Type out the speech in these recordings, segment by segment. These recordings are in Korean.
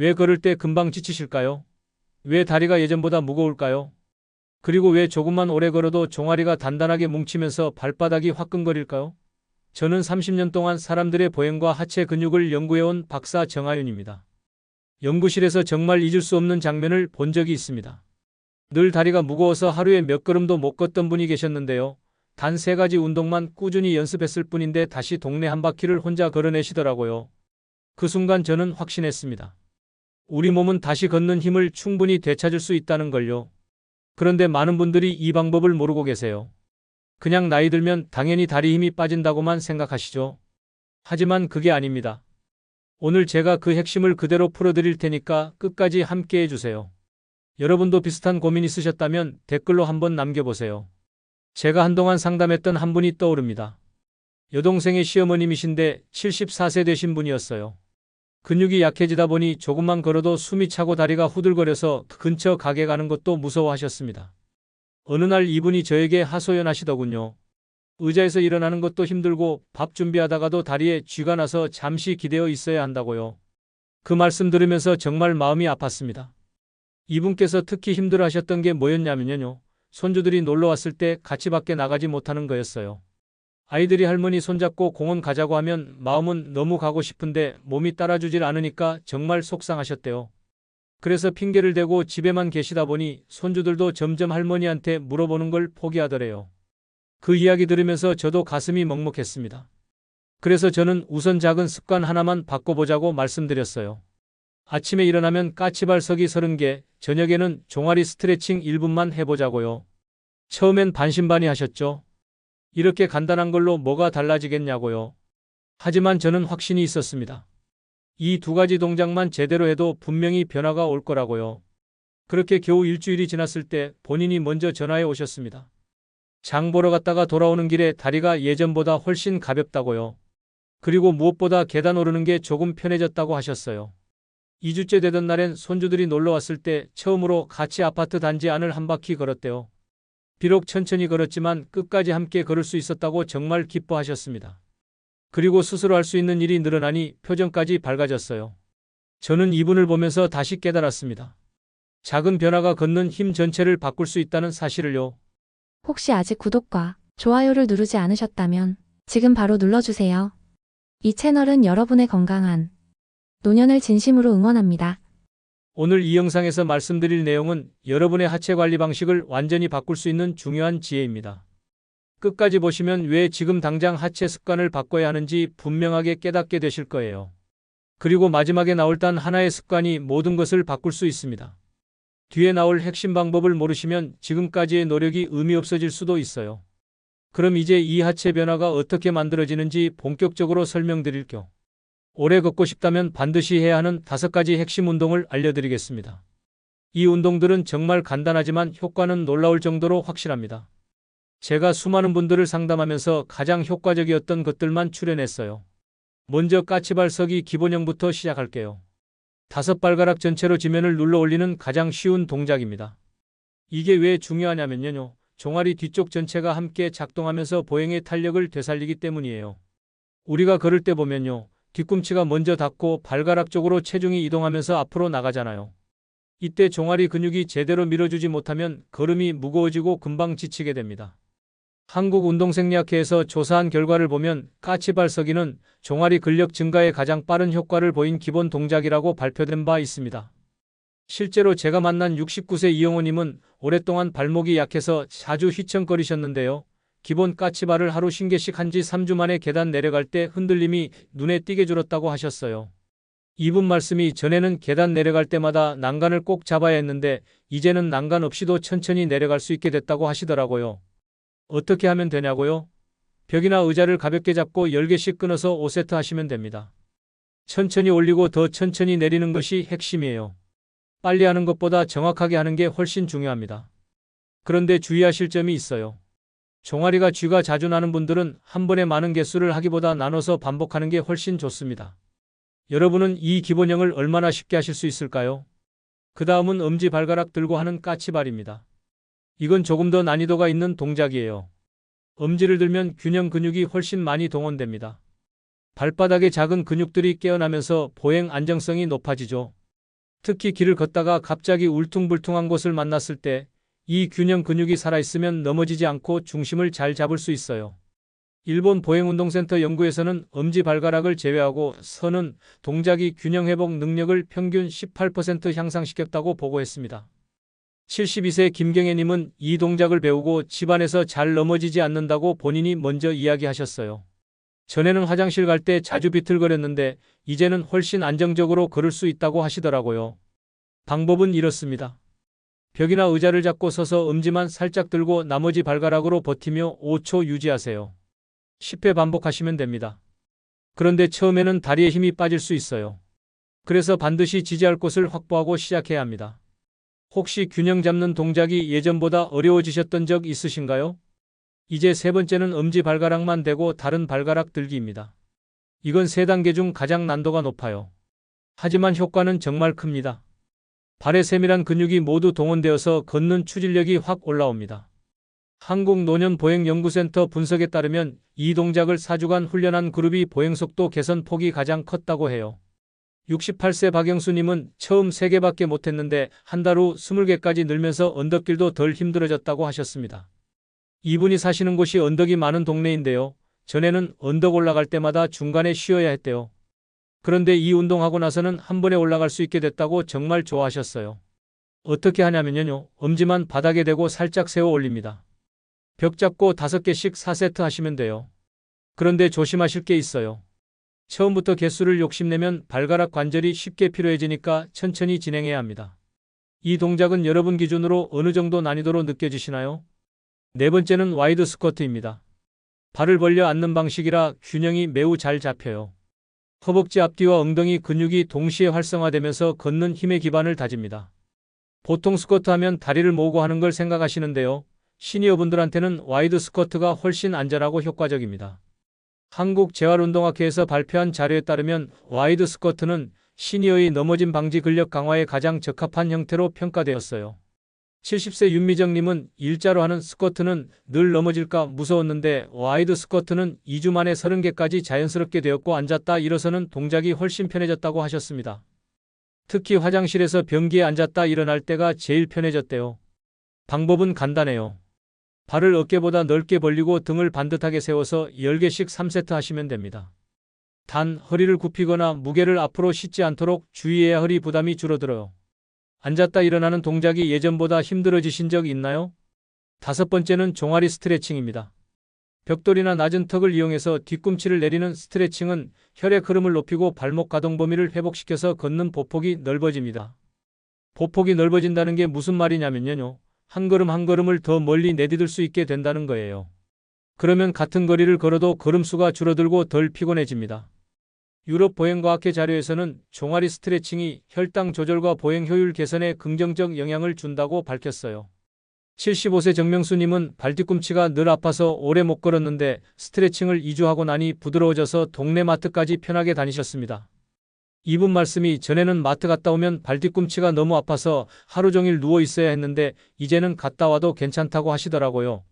왜 걸을 때 금방 지치실까요? 왜 다리가 예전보다 무거울까요? 그리고 왜 조금만 오래 걸어도 종아리가 단단하게 뭉치면서 발바닥이 화끈거릴까요? 저는 30년 동안 사람들의 보행과 하체 근육을 연구해온 박사 정하윤입니다. 연구실에서 정말 잊을 수 없는 장면을 본 적이 있습니다. 늘 다리가 무거워서 하루에 몇 걸음도 못 걷던 분이 계셨는데요. 단 3가지 운동만 꾸준히 연습했을 뿐인데 다시 동네 한 바퀴를 혼자 걸어내시더라고요. 그 순간 저는 확신했습니다. 우리 몸은 다시 걷는 힘을 충분히 되찾을 수 있다는 걸요. 그런데 많은 분들이 이 방법을 모르고 계세요. 그냥 나이 들면 당연히 다리 힘이 빠진다고만 생각하시죠. 하지만 그게 아닙니다. 오늘 제가 그 핵심을 그대로 풀어드릴 테니까 끝까지 함께 해주세요. 여러분도 비슷한 고민 있으셨다면 댓글로 한번 남겨보세요. 제가 한동안 상담했던 한 분이 떠오릅니다. 여동생의 시어머님이신데 74세 되신 분이었어요. 근육이 약해지다 보니 조금만 걸어도 숨이 차고 다리가 후들거려서 근처 가게 가는 것도 무서워하셨습니다. 어느 날 이분이 저에게 하소연하시더군요. 의자에서 일어나는 것도 힘들고 밥 준비하다가도 다리에 쥐가 나서 잠시 기대어 있어야 한다고요. 그 말씀 들으면서 정말 마음이 아팠습니다. 이분께서 특히 힘들어하셨던 게 뭐였냐면요. 손주들이 놀러 왔을 때 같이 밖에 나가지 못하는 거였어요. 아이들이 할머니 손잡고 공원 가자고 하면 마음은 너무 가고 싶은데 몸이 따라주질 않으니까 정말 속상하셨대요. 그래서 핑계를 대고 집에만 계시다 보니 손주들도 점점 할머니한테 물어보는 걸 포기하더래요. 그 이야기 들으면서 저도 가슴이 먹먹했습니다. 그래서 저는 우선 작은 습관 하나만 바꿔보자고 말씀드렸어요. 아침에 일어나면 까치발 서기 30개, 저녁에는 종아리 스트레칭 1분만 해보자고요. 처음엔 반신반의 하셨죠? 이렇게 간단한 걸로 뭐가 달라지겠냐고요. 하지만 저는 확신이 있었습니다. 이 2가지 동작만 제대로 해도 분명히 변화가 올 거라고요. 그렇게 겨우 일주일이 지났을 때 본인이 먼저 전화해 오셨습니다. 장 보러 갔다가 돌아오는 길에 다리가 예전보다 훨씬 가볍다고요. 그리고 무엇보다 계단 오르는 게 조금 편해졌다고 하셨어요. 2주째 되던 날엔 손주들이 놀러 왔을 때 처음으로 같이 아파트 단지 안을 한 바퀴 걸었대요. 비록 천천히 걸었지만 끝까지 함께 걸을 수 있었다고 정말 기뻐하셨습니다. 그리고 스스로 할 수 있는 일이 늘어나니 표정까지 밝아졌어요. 저는 이분을 보면서 다시 깨달았습니다. 작은 변화가 걷는 힘 전체를 바꿀 수 있다는 사실을요. 혹시 아직 구독과 좋아요를 누르지 않으셨다면 지금 바로 눌러주세요. 이 채널은 여러분의 건강한 노년을 진심으로 응원합니다. 오늘 이 영상에서 말씀드릴 내용은 여러분의 하체 관리 방식을 완전히 바꿀 수 있는 중요한 지혜입니다. 끝까지 보시면 왜 지금 당장 하체 습관을 바꿔야 하는지 분명하게 깨닫게 되실 거예요. 그리고 마지막에 나올 단 하나의 습관이 모든 것을 바꿀 수 있습니다. 뒤에 나올 핵심 방법을 모르시면 지금까지의 노력이 의미 없어질 수도 있어요. 그럼 이제 이 하체 변화가 어떻게 만들어지는지 본격적으로 설명드릴게요. 오래 걷고 싶다면 반드시 해야 하는 5가지 핵심 운동을 알려드리겠습니다. 이 운동들은 정말 간단하지만 효과는 놀라울 정도로 확실합니다. 제가 수많은 분들을 상담하면서 가장 효과적이었던 것들만 추려냈어요. 먼저 까치발 서기 기본형부터 시작할게요. 5발가락 전체로 지면을 눌러 올리는 가장 쉬운 동작입니다. 이게 왜 중요하냐면요. 종아리 뒤쪽 전체가 함께 작동하면서 보행의 탄력을 되살리기 때문이에요. 우리가 걸을 때 보면요. 뒤꿈치가 먼저 닿고 발가락 쪽으로 체중이 이동하면서 앞으로 나가잖아요. 이때 종아리 근육이 제대로 밀어주지 못하면 걸음이 무거워지고 금방 지치게 됩니다. 한국운동생리학회에서 조사한 결과를 보면 까치발 서기는 종아리 근력 증가에 가장 빠른 효과를 보인 기본 동작이라고 발표된 바 있습니다. 실제로 제가 만난 69세 이영호님은 오랫동안 발목이 약해서 자주 휘청거리셨는데요. 기본 까치발을 하루 50개씩 한 지 3주 만에 계단 내려갈 때 흔들림이 눈에 띄게 줄었다고 하셨어요. 이분 말씀이 전에는 계단 내려갈 때마다 난간을 꼭 잡아야 했는데 이제는 난간 없이도 천천히 내려갈 수 있게 됐다고 하시더라고요. 어떻게 하면 되냐고요? 벽이나 의자를 가볍게 잡고 10개씩 끊어서 5세트 하시면 됩니다. 천천히 올리고 더 천천히 내리는 것이 핵심이에요. 빨리 하는 것보다 정확하게 하는 게 훨씬 중요합니다. 그런데 주의하실 점이 있어요. 종아리가 쥐가 자주 나는 분들은 한 번에 많은 개수를 하기보다 나눠서 반복하는 게 훨씬 좋습니다. 여러분은 이 기본형을 얼마나 쉽게 하실 수 있을까요? 그 다음은 엄지발가락 들고 하는 까치발입니다. 이건 조금 더 난이도가 있는 동작이에요. 엄지를 들면 균형 근육이 훨씬 많이 동원됩니다. 발바닥의 작은 근육들이 깨어나면서 보행 안정성이 높아지죠. 특히 길을 걷다가 갑자기 울퉁불퉁한 곳을 만났을 때 이 균형 근육이 살아있으면 넘어지지 않고 중심을 잘 잡을 수 있어요. 일본 보행운동센터 연구에서는 엄지발가락을 제외하고 서는 동작이 균형회복 능력을 평균 18% 향상시켰다고 보고했습니다. 72세 김경애님은 이 동작을 배우고 집안에서 잘 넘어지지 않는다고 본인이 먼저 이야기하셨어요. 전에는 화장실 갈 때 자주 비틀거렸는데 이제는 훨씬 안정적으로 걸을 수 있다고 하시더라고요. 방법은 이렇습니다. 벽이나 의자를 잡고 서서 엄지만 살짝 들고 나머지 발가락으로 버티며 5초 유지하세요. 10회 반복하시면 됩니다. 그런데 처음에는 다리에 힘이 빠질 수 있어요. 그래서 반드시 지지할 곳을 확보하고 시작해야 합니다. 혹시 균형 잡는 동작이 예전보다 어려워지셨던 적 있으신가요? 이제 세 번째는 엄지발가락만 대고 다른 발가락 들기입니다. 이건 3단계 중 가장 난도가 높아요. 하지만 효과는 정말 큽니다. 발의 세밀한 근육이 모두 동원되어서 걷는 추진력이 확 올라옵니다. 한국노년보행연구센터 분석에 따르면 이 동작을 4주간 훈련한 그룹이 보행속도 개선 폭이 가장 컸다고 해요. 68세 박영수님은 처음 3개밖에 못했는데 한 달 후 20개까지 늘면서 언덕길도 덜 힘들어졌다고 하셨습니다. 이분이 사시는 곳이 언덕이 많은 동네인데요. 전에는 언덕 올라갈 때마다 중간에 쉬어야 했대요. 그런데 이 운동하고 나서는 한 번에 올라갈 수 있게 됐다고 정말 좋아하셨어요. 어떻게 하냐면요. 엄지만 바닥에 대고 살짝 세워 올립니다. 벽 잡고 5개씩 4세트 하시면 돼요. 그런데 조심하실 게 있어요. 처음부터 개수를 욕심내면 발가락 관절이 쉽게 피로해지니까 천천히 진행해야 합니다. 이 동작은 여러분 기준으로 어느 정도 난이도로 느껴지시나요? 네 번째는 와이드 스쿼트입니다. 발을 벌려 앉는 방식이라 균형이 매우 잘 잡혀요. 허벅지 앞뒤와 엉덩이 근육이 동시에 활성화되면서 걷는 힘의 기반을 다집니다. 보통 스쿼트 하면 다리를 모으고 하는 걸 생각하시는데요. 시니어분들한테는 와이드 스쿼트가 훨씬 안전하고 효과적입니다. 한국재활운동학회에서 발표한 자료에 따르면 와이드 스쿼트는 시니어의 넘어짐 방지 근력 강화에 가장 적합한 형태로 평가되었어요. 70세 윤미정님은 일자로 하는 스쿼트는 늘 넘어질까 무서웠는데 와이드 스쿼트는 2주 만에 30개까지 자연스럽게 되었고 앉았다 일어서는 동작이 훨씬 편해졌다고 하셨습니다. 특히 화장실에서 변기에 앉았다 일어날 때가 제일 편해졌대요. 방법은 간단해요. 발을 어깨보다 넓게 벌리고 등을 반듯하게 세워서 10개씩 3세트 하시면 됩니다. 단 허리를 굽히거나 무게를 앞으로 싣지 않도록 주의해야 허리 부담이 줄어들어요. 앉았다 일어나는 동작이 예전보다 힘들어지신 적 있나요? 5번째는 종아리 스트레칭입니다. 벽돌이나 낮은 턱을 이용해서 뒤꿈치를 내리는 스트레칭은 혈액 흐름을 높이고 발목 가동 범위를 회복시켜서 걷는 보폭이 넓어집니다. 보폭이 넓어진다는 게 무슨 말이냐면요. 한 걸음 한 걸음을 더 멀리 내디딜 수 있게 된다는 거예요. 그러면 같은 거리를 걸어도 걸음수가 줄어들고 덜 피곤해집니다. 유럽 보행과학회 자료에서는 종아리 스트레칭이 혈당 조절과 보행 효율 개선에 긍정적 영향을 준다고 밝혔어요. 75세 정명수님은 발뒤꿈치가 늘 아파서 오래 못 걸었는데 스트레칭을 2주 하고 나니 부드러워져서 동네 마트까지 편하게 다니셨습니다. 이분 말씀이 전에는 마트 갔다 오면 발뒤꿈치가 너무 아파서 하루 종일 누워 있어야 했는데 이제는 갔다 와도 괜찮다고 하시더라고요.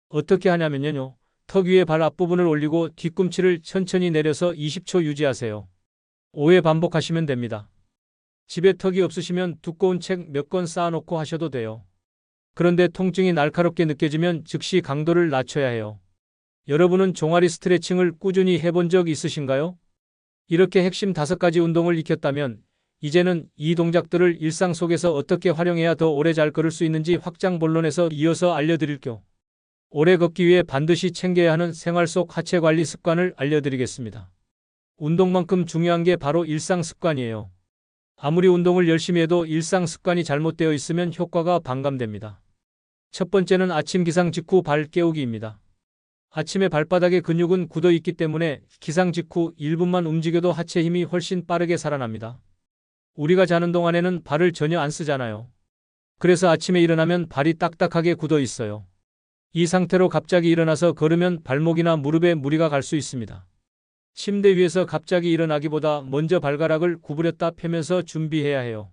어떻게 하냐면요. 턱 위에 발 앞부분을 올리고 뒤꿈치를 천천히 내려서 20초 유지하세요. 5회 반복하시면 됩니다. 집에 턱이 없으시면 두꺼운 책 몇 권 쌓아놓고 하셔도 돼요. 그런데 통증이 날카롭게 느껴지면 즉시 강도를 낮춰야 해요. 여러분은 종아리 스트레칭을 꾸준히 해본 적 있으신가요? 이렇게 핵심 5가지 운동을 익혔다면 이제는 이 동작들을 일상 속에서 어떻게 활용해야 더 오래 잘 걸을 수 있는지 확장 본론에서 이어서 알려드릴게요. 오래 걷기 위해 반드시 챙겨야 하는 생활 속 하체 관리 습관을 알려드리겠습니다. 운동만큼 중요한 게 바로 일상 습관이에요. 아무리 운동을 열심히 해도 일상 습관이 잘못되어 있으면 효과가 반감됩니다. 첫 번째는 아침 기상 직후 발 깨우기입니다. 아침에 발바닥의 근육은 굳어 있기 때문에 기상 직후 1분만 움직여도 하체 힘이 훨씬 빠르게 살아납니다. 우리가 자는 동안에는 발을 전혀 안 쓰잖아요. 그래서 아침에 일어나면 발이 딱딱하게 굳어 있어요. 이 상태로 갑자기 일어나서 걸으면 발목이나 무릎에 무리가 갈 수 있습니다. 침대 위에서 갑자기 일어나기보다 먼저 발가락을 구부렸다 펴면서 준비해야 해요.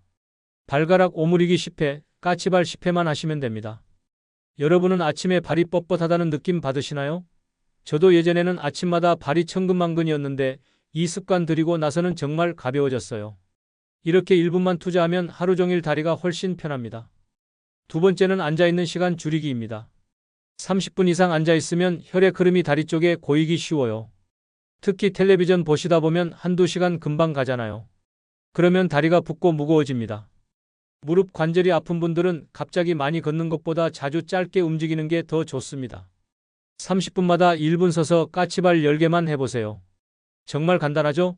발가락 오므리기 10회, 까치발 10회만 하시면 됩니다. 여러분은 아침에 발이 뻣뻣하다는 느낌 받으시나요? 저도 예전에는 아침마다 발이 천근만근이었는데 이 습관 들이고 나서는 정말 가벼워졌어요. 이렇게 1분만 투자하면 하루 종일 다리가 훨씬 편합니다. 두 번째는 앉아있는 시간 줄이기입니다. 30분 이상 앉아있으면 혈액 흐름이 다리 쪽에 고이기 쉬워요. 특히 텔레비전 보시다 보면 한두 시간 금방 가잖아요. 그러면 다리가 붓고 무거워집니다. 무릎 관절이 아픈 분들은 갑자기 많이 걷는 것보다 자주 짧게 움직이는 게 더 좋습니다. 30분마다 1분 서서 까치발 10개만 해보세요. 정말 간단하죠?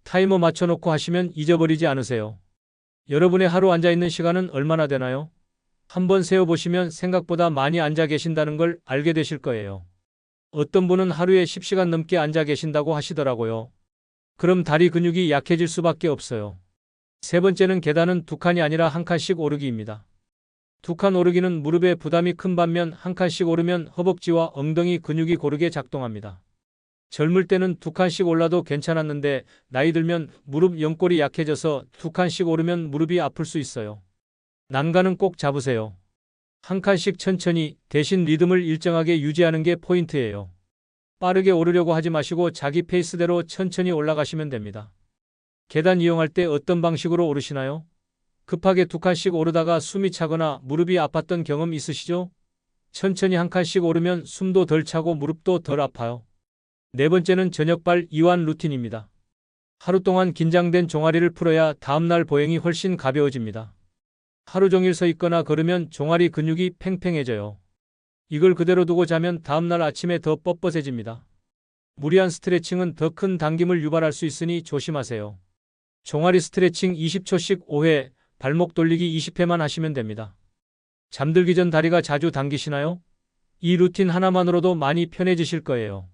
타이머 맞춰놓고 하시면 잊어버리지 않으세요. 여러분의 하루 앉아있는 시간은 얼마나 되나요? 한번 세어보시면 생각보다 많이 앉아 계신다는 걸 알게 되실 거예요. 어떤 분은 하루에 10시간 넘게 앉아 계신다고 하시더라고요. 그럼 다리 근육이 약해질 수밖에 없어요. 세 번째는 계단은 두 칸이 아니라 한 칸씩 오르기입니다. 두 칸 오르기는 무릎에 부담이 큰 반면 한 칸씩 오르면 허벅지와 엉덩이 근육이 고르게 작동합니다. 젊을 때는 두 칸씩 올라도 괜찮았는데 나이 들면 무릎 연골이 약해져서 두 칸씩 오르면 무릎이 아플 수 있어요. 난간은 꼭 잡으세요. 한 칸씩 천천히 대신 리듬을 일정하게 유지하는 게 포인트예요. 빠르게 오르려고 하지 마시고 자기 페이스대로 천천히 올라가시면 됩니다. 계단 이용할 때 어떤 방식으로 오르시나요? 급하게 두 칸씩 오르다가 숨이 차거나 무릎이 아팠던 경험 있으시죠? 천천히 한 칸씩 오르면 숨도 덜 차고 무릎도 덜 아파요. 네 번째는 저녁발 이완 루틴입니다. 하루 동안 긴장된 종아리를 풀어야 다음날 보행이 훨씬 가벼워집니다. 하루 종일 서 있거나 걸으면 종아리 근육이 팽팽해져요. 이걸 그대로 두고 자면 다음날 아침에 더 뻣뻣해집니다. 무리한 스트레칭은 더 큰 당김을 유발할 수 있으니 조심하세요. 종아리 스트레칭 20초씩 5회, 발목 돌리기 20회만 하시면 됩니다. 잠들기 전 다리가 자주 당기시나요? 이 루틴 하나만으로도 많이 편해지실 거예요.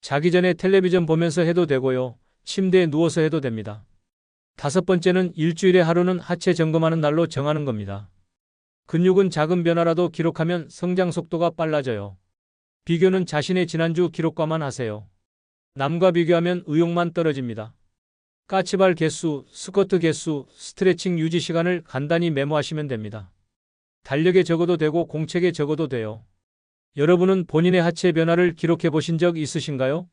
자기 전에 텔레비전 보면서 해도 되고요. 침대에 누워서 해도 됩니다. 다섯 번째는 일주일에 하루는 하체 점검하는 날로 정하는 겁니다. 근육은 작은 변화라도 기록하면 성장 속도가 빨라져요. 비교는 자신의 지난주 기록과만 하세요. 남과 비교하면 의욕만 떨어집니다. 까치발 개수, 스쿼트 개수, 스트레칭 유지 시간을 간단히 메모하시면 됩니다. 달력에 적어도 되고 공책에 적어도 돼요. 여러분은 본인의 하체 변화를 기록해 보신 적 있으신가요?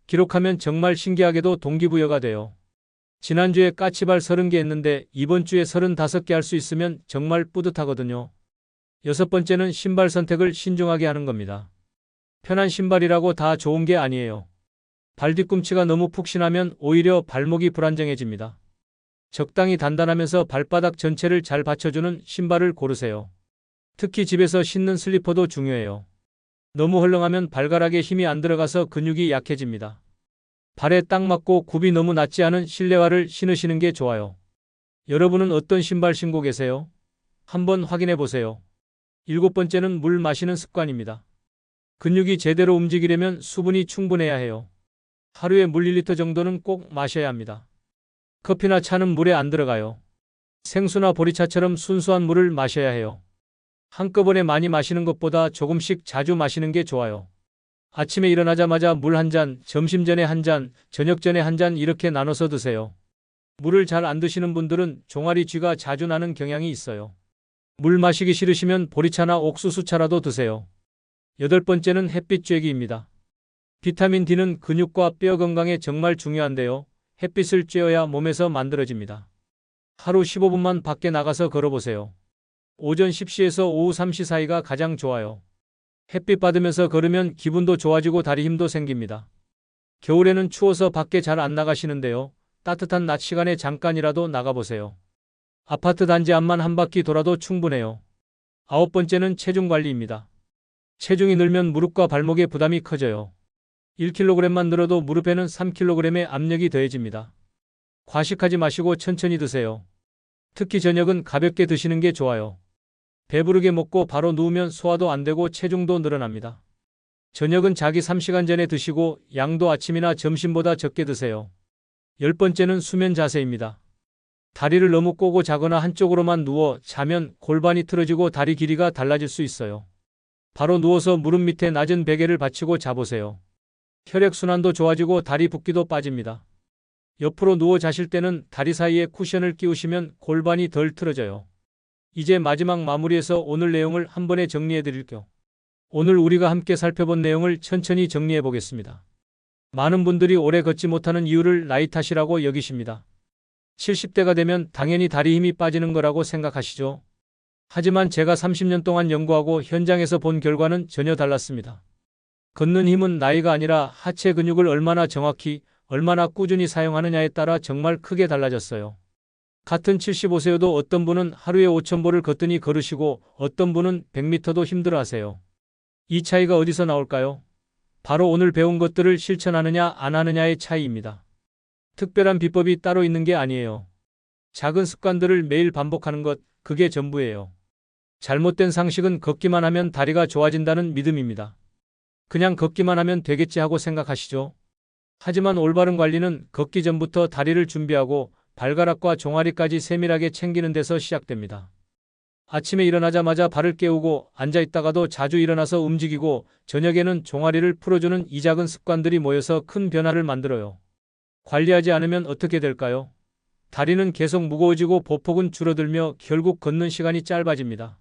기록하면 정말 신기하게도 동기부여가 돼요. 지난주에 까치발 30개 했는데 이번 주에 35개 할 수 있으면 정말 뿌듯하거든요. 여섯 번째는 신발 선택을 신중하게 하는 겁니다. 편한 신발이라고 다 좋은 게 아니에요. 발 뒤꿈치가 너무 푹신하면 오히려 발목이 불안정해집니다. 적당히 단단하면서 발바닥 전체를 잘 받쳐주는 신발을 고르세요. 특히 집에서 신는 슬리퍼도 중요해요. 너무 헐렁하면 발가락에 힘이 안 들어가서 근육이 약해집니다. 발에 딱 맞고 굽이 너무 낮지 않은 실내화를 신으시는 게 좋아요. 여러분은 어떤 신발 신고 계세요? 한번 확인해 보세요. 일곱 번째는 물 마시는 습관입니다. 근육이 제대로 움직이려면 수분이 충분해야 해요. 하루에 물 1리터 정도는 꼭 마셔야 합니다. 커피나 차는 물에 안 들어가요. 생수나 보리차처럼 순수한 물을 마셔야 해요. 한꺼번에 많이 마시는 것보다 조금씩 자주 마시는 게 좋아요. 아침에 일어나자마자 물 한 잔, 점심 전에 한 잔, 저녁 전에 한 잔 이렇게 나눠서 드세요. 물을 잘 안 드시는 분들은 종아리 쥐가 자주 나는 경향이 있어요. 물 마시기 싫으시면 보리차나 옥수수차라도 드세요. 여덟 번째는 햇빛 쬐기입니다. 비타민 D는 근육과 뼈 건강에 정말 중요한데요. 햇빛을 쬐어야 몸에서 만들어집니다. 하루 15분만 밖에 나가서 걸어보세요. 오전 10시에서 오후 3시 사이가 가장 좋아요. 햇빛 받으면서 걸으면 기분도 좋아지고 다리 힘도 생깁니다. 겨울에는 추워서 밖에 잘 안 나가시는데요. 따뜻한 낮 시간에 잠깐이라도 나가보세요. 아파트 단지 앞만 한 바퀴 돌아도 충분해요. 아홉 번째는 체중 관리입니다. 체중이 늘면 무릎과 발목에 부담이 커져요. 1kg만 늘어도 무릎에는 3kg의 압력이 더해집니다. 과식하지 마시고 천천히 드세요. 특히 저녁은 가볍게 드시는 게 좋아요. 배부르게 먹고 바로 누우면 소화도 안 되고 체중도 늘어납니다. 저녁은 자기 3시간 전에 드시고 양도 아침이나 점심보다 적게 드세요. 열 번째는 수면 자세입니다. 다리를 너무 꼬고 자거나 한쪽으로만 누워 자면 골반이 틀어지고 다리 길이가 달라질 수 있어요. 바로 누워서 무릎 밑에 낮은 베개를 받치고 자보세요. 혈액순환도 좋아지고 다리 붓기도 빠집니다. 옆으로 누워 자실 때는 다리 사이에 쿠션을 끼우시면 골반이 덜 틀어져요. 이제 마지막 마무리해서 오늘 내용을 한 번에 정리해 드릴게요. 오늘 우리가 함께 살펴본 내용을 천천히 정리해 보겠습니다. 많은 분들이 오래 걷지 못하는 이유를 나이 탓이라고 여기십니다. 70대가 되면 당연히 다리 힘이 빠지는 거라고 생각하시죠? 하지만 제가 30년 동안 연구하고 현장에서 본 결과는 전혀 달랐습니다. 걷는 힘은 나이가 아니라 하체 근육을 얼마나 정확히, 얼마나 꾸준히 사용하느냐에 따라 정말 크게 달라졌어요. 같은 75세여도 어떤 분은 하루에 5,000보를 걷더니 걸으시고 어떤 분은 100m도 힘들어하세요. 이 차이가 어디서 나올까요? 바로 오늘 배운 것들을 실천하느냐 안 하느냐의 차이입니다. 특별한 비법이 따로 있는 게 아니에요. 작은 습관들을 매일 반복하는 것, 그게 전부예요. 잘못된 상식은 걷기만 하면 다리가 좋아진다는 믿음입니다. 그냥 걷기만 하면 되겠지 하고 생각하시죠? 하지만 올바른 관리는 걷기 전부터 다리를 준비하고 발가락과 종아리까지 세밀하게 챙기는 데서 시작됩니다. 아침에 일어나자마자 발을 깨우고 앉아있다가도 자주 일어나서 움직이고 저녁에는 종아리를 풀어주는 이 작은 습관들이 모여서 큰 변화를 만들어요. 관리하지 않으면 어떻게 될까요? 다리는 계속 무거워지고 보폭은 줄어들며 결국 걷는 시간이 짧아집니다.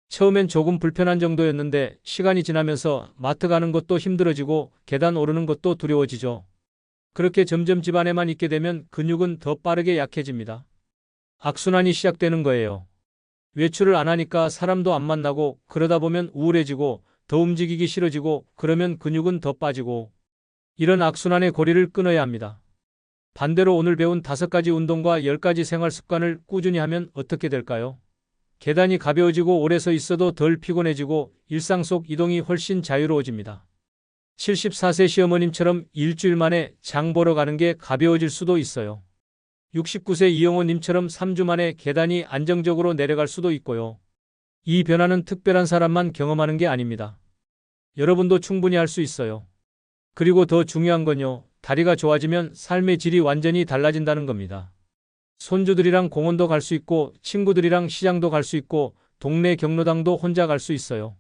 처음엔 조금 불편한 정도였는데 시간이 지나면서 마트 가는 것도 힘들어지고 계단 오르는 것도 두려워지죠. 그렇게 점점 집 안에만 있게 되면 근육은 더 빠르게 약해집니다. 악순환이 시작되는 거예요. 외출을 안 하니까 사람도 안 만나고 그러다 보면 우울해지고 더 움직이기 싫어지고 그러면 근육은 더 빠지고 이런 악순환의 고리를 끊어야 합니다. 반대로 오늘 배운 5가지 운동과 10가지 생활 습관을 꾸준히 하면 어떻게 될까요? 계단이 가벼워지고 오래 서 있어도 덜 피곤해지고 일상 속 이동이 훨씬 자유로워집니다. 74세 시어머님처럼 일주일 만에 장 보러 가는 게 가벼워질 수도 있어요. 69세 이영호님처럼 3주 만에 계단이 안정적으로 내려갈 수도 있고요. 이 변화는 특별한 사람만 경험하는 게 아닙니다. 여러분도 충분히 할 수 있어요. 그리고 더 중요한 건요. 다리가 좋아지면 삶의 질이 완전히 달라진다는 겁니다. 손주들이랑 공원도 갈 수 있고 친구들이랑 시장도 갈 수 있고 동네 경로당도 혼자 갈 수 있어요.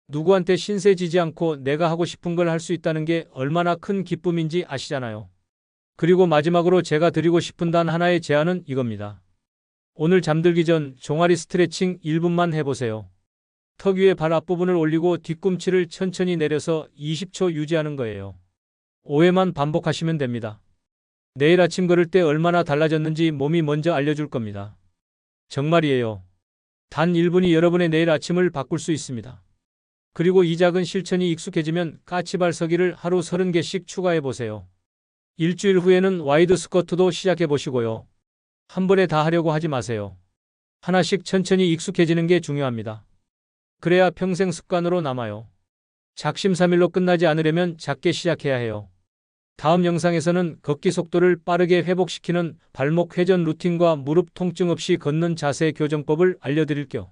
누구한테 신세 지지 않고 내가 하고 싶은 걸 할 수 있다는 게 얼마나 큰 기쁨인지 아시잖아요. 그리고 마지막으로 제가 드리고 싶은 단 하나의 제안은 이겁니다. 오늘 잠들기 전 종아리 스트레칭 1분만 해보세요. 턱 위에 발 앞부분을 올리고 뒤꿈치를 천천히 내려서 20초 유지하는 거예요. 5회만 반복하시면 됩니다. 내일 아침 걸을 때 얼마나 달라졌는지 몸이 먼저 알려줄 겁니다. 정말이에요. 단 1분이 여러분의 내일 아침을 바꿀 수 있습니다. 그리고 이 작은 실천이 익숙해지면 까치발 서기를 하루 30개씩 추가해 보세요. 일주일 후에는 와이드 스쿼트도 시작해 보시고요. 한 번에 다 하려고 하지 마세요. 하나씩 천천히 익숙해지는 게 중요합니다. 그래야 평생 습관으로 남아요. 작심삼일로 끝나지 않으려면 작게 시작해야 해요. 다음 영상에서는 걷기 속도를 빠르게 회복시키는 발목 회전 루틴과 무릎 통증 없이 걷는 자세 교정법을 알려드릴게요.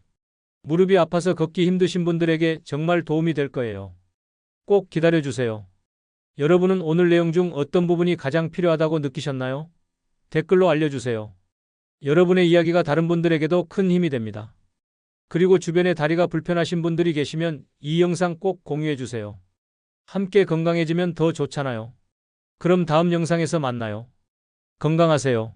무릎이 아파서 걷기 힘드신 분들에게 정말 도움이 될 거예요. 꼭 기다려주세요. 여러분은 오늘 내용 중 어떤 부분이 가장 필요하다고 느끼셨나요? 댓글로 알려주세요. 여러분의 이야기가 다른 분들에게도 큰 힘이 됩니다. 그리고 주변에 다리가 불편하신 분들이 계시면 이 영상 꼭 공유해주세요. 함께 건강해지면 더 좋잖아요. 그럼 다음 영상에서 만나요. 건강하세요.